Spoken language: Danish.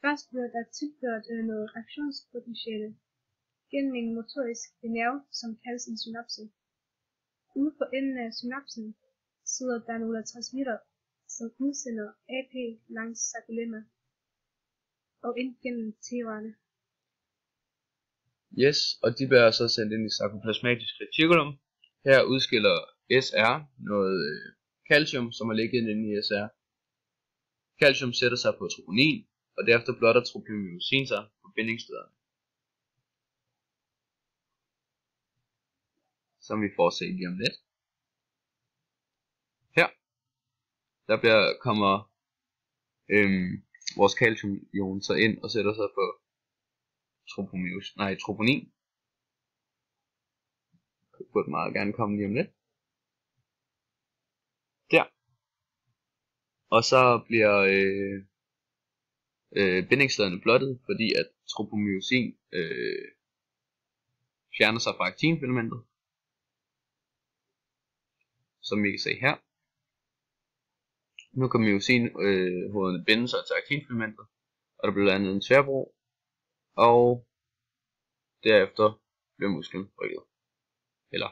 Først bliver der tilført noget aktionspotentiale gennem en motorisk nerve, som kaldes en synapse. Ude for enden af synapsen sidder der nogle transmitter, som udsender AP langs sarkolemma og ind gennem T-rørene. Yes, og de bliver så sendt ind i sarkoplasmatisk reticulum. Her udskiller SR noget calcium, som er ligget inde i SR. Calcium sætter sig på troponin, og derefter blotter tropomyosin sig på bindingsstederne, som vi får se lige om lidt. Her, kommer vores calciumion så ind og sætter sig på troponin. Det burde meget gerne komme lige om lidt. Der. Og så bliver bindingsstederne blottet, fordi at tropomyosin fjerner sig fra aktinfilamentet, som vi kan se her. Nu kan myosinhovederne binde sig til aktinfilamentet, og der bliver landet en tværbro, og derefter bliver musklen rykket, eller